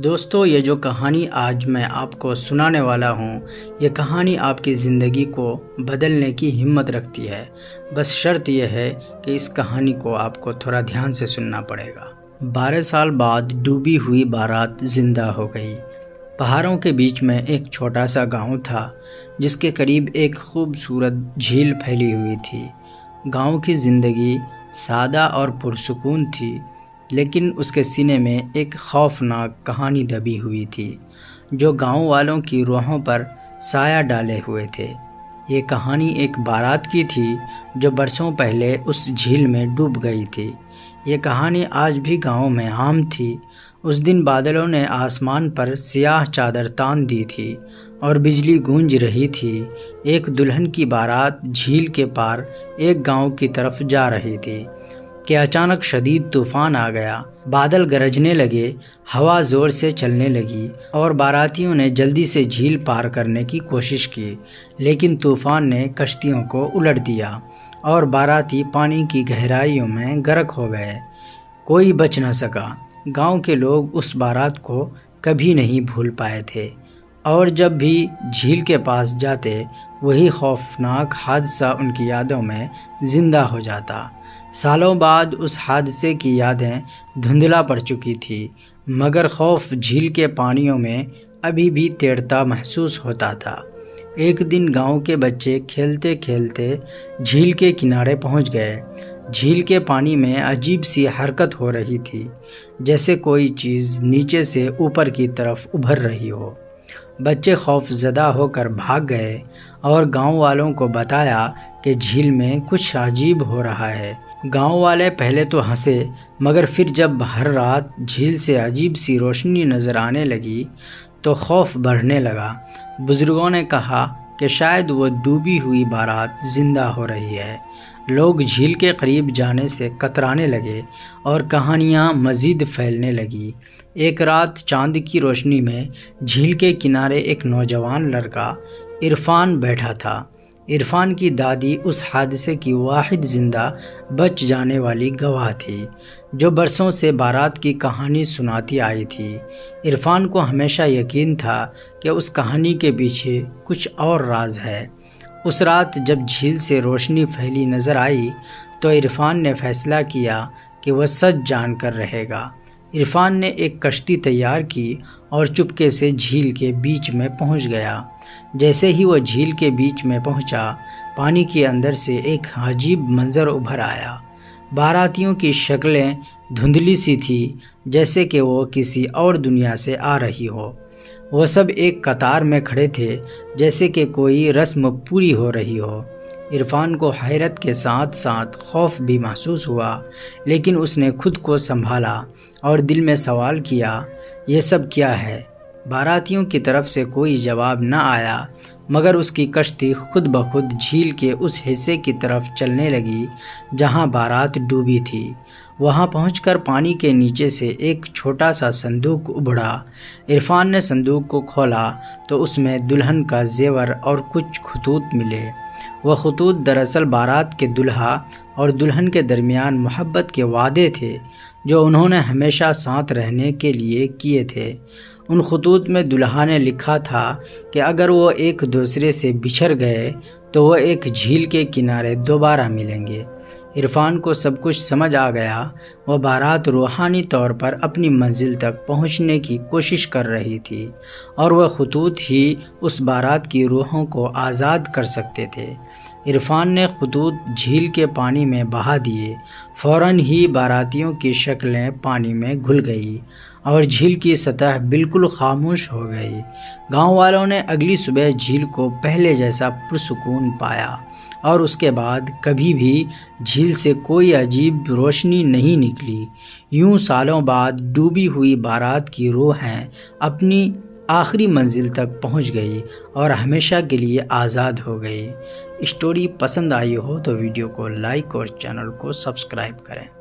دوستو، یہ جو کہانی آج میں آپ کو سنانے والا ہوں، یہ کہانی آپ کی زندگی کو بدلنے کی ہمت رکھتی ہے۔ بس شرط یہ ہے کہ اس کہانی کو آپ کو تھوڑا دھیان سے سننا پڑے گا۔ 12 سال بعد ڈوبی ہوئی بارات زندہ ہو گئی۔ پہاڑوں کے بیچ میں ایک چھوٹا سا گاؤں تھا جس کے قریب ایک خوبصورت جھیل پھیلی ہوئی تھی۔ گاؤں کی زندگی سادہ اور پرسکون تھی، لیکن اس کے سینے میں ایک خوفناک کہانی دبی ہوئی تھی جو گاؤں والوں کی روحوں پر سایہ ڈالے ہوئے تھے۔ یہ کہانی ایک بارات کی تھی جو برسوں پہلے اس جھیل میں ڈوب گئی تھی۔ یہ کہانی آج بھی گاؤں میں عام تھی۔ اس دن بادلوں نے آسمان پر سیاہ چادر تان دی تھی اور بجلی گونج رہی تھی۔ ایک دلہن کی بارات جھیل کے پار ایک گاؤں کی طرف جا رہی تھی کہ اچانک شدید طوفان آ گیا۔ بادل گرجنے لگے، ہوا زور سے چلنے لگی اور باراتیوں نے جلدی سے جھیل پار کرنے کی کوشش کی، لیکن طوفان نے کشتیوں کو الٹ دیا اور باراتی پانی کی گہرائیوں میں غرق ہو گئے۔ کوئی بچ نہ سکا۔ گاؤں کے لوگ اس بارات کو کبھی نہیں بھول پائے تھے، اور جب بھی جھیل کے پاس جاتے وہی خوفناک حادثہ ان کی یادوں میں زندہ ہو جاتا۔ سالوں بعد اس حادثے کی یادیں دھندلا پڑ چکی تھی، مگر خوف جھیل کے پانیوں میں ابھی بھی تیرتا محسوس ہوتا تھا۔ ایک دن گاؤں کے بچے کھیلتے کھیلتے جھیل کے کنارے پہنچ گئے۔ جھیل کے پانی میں عجیب سی حرکت ہو رہی تھی، جیسے کوئی چیز نیچے سے اوپر کی طرف ابھر رہی ہو۔ بچے خوف زدہ ہو کر بھاگ گئے اور گاؤں والوں کو بتایا کہ جھیل میں کچھ عجیب ہو رہا ہے۔ گاؤں والے پہلے تو ہنسے، مگر پھر جب ہر رات جھیل سے عجیب سی روشنی نظر آنے لگی تو خوف بڑھنے لگا۔ بزرگوں نے کہا کہ شاید وہ ڈوبی ہوئی بارات زندہ ہو رہی ہے۔ لوگ جھیل کے قریب جانے سے کترانے لگے اور کہانیاں مزید پھیلنے لگی۔ ایک رات چاند کی روشنی میں جھیل کے کنارے ایک نوجوان لڑکا عرفان بیٹھا تھا۔ عرفان کی دادی اس حادثے کی واحد زندہ بچ جانے والی گواہ تھی جو برسوں سے بارات کی کہانی سناتی آئی تھی۔ عرفان کو ہمیشہ یقین تھا کہ اس کہانی کے پیچھے کچھ اور راز ہے۔ اس رات جب جھیل سے روشنی پھیلی نظر آئی تو عرفان نے فیصلہ کیا کہ وہ سچ جان کر رہے گا۔ عرفان نے ایک کشتی تیار کی اور چپکے سے جھیل کے بیچ میں پہنچ گیا۔ جیسے ہی وہ جھیل کے بیچ میں پہنچا، پانی کے اندر سے ایک عجیب منظر ابھر آیا۔ باراتیوں کی شکلیں دھندلی سی تھی، جیسے کہ وہ کسی اور دنیا سے آ رہی ہو۔ وہ سب ایک قطار میں کھڑے تھے، جیسے کہ کوئی رسم پوری ہو رہی ہو۔ عرفان کو حیرت کے ساتھ ساتھ خوف بھی محسوس ہوا، لیکن اس نے خود کو سنبھالا اور دل میں سوال کیا، یہ سب کیا ہے؟ باراتیوں کی طرف سے کوئی جواب نہ آیا، مگر اس کی کشتی خود بخود جھیل کے اس حصے کی طرف چلنے لگی جہاں بارات ڈوبی تھی۔ وہاں پہنچ کر پانی کے نیچے سے ایک چھوٹا سا صندوق ابھرا۔ عرفان نے صندوق کو کھولا تو اس میں دلہن کا زیور اور کچھ خطوط ملے۔ وہ خطوط دراصل بارات کے دلہا اور دلہن کے درمیان محبت کے وعدے تھے جو انہوں نے ہمیشہ ساتھ رہنے کے لیے کیے تھے۔ ان خطوط میں دلہا نے لکھا تھا کہ اگر وہ ایک دوسرے سے بچھڑ گئے تو وہ ایک جھیل کے کنارے دوبارہ ملیں گے۔ عرفان کو سب کچھ سمجھ آ گیا۔ وہ بارات روحانی طور پر اپنی منزل تک پہنچنے کی کوشش کر رہی تھی، اور وہ خطوط ہی اس بارات کی روحوں کو آزاد کر سکتے تھے۔ عرفان نے خطوط جھیل کے پانی میں بہا دیے۔ فوراً ہی باراتیوں کی شکلیں پانی میں گھل گئی اور جھیل کی سطح بالکل خاموش ہو گئی۔ گاؤں والوں نے اگلی صبح جھیل کو پہلے جیسا پرسکون پایا، اور اس کے بعد کبھی بھی جھیل سے کوئی عجیب روشنی نہیں نکلی۔ یوں سالوں بعد ڈوبی ہوئی بارات کی روحیں اپنی آخری منزل تک پہنچ گئی اور ہمیشہ کے لیے آزاد ہو گئی۔ اسٹوری پسند آئی ہو تو ویڈیو کو لائک اور چینل کو سبسکرائب کریں۔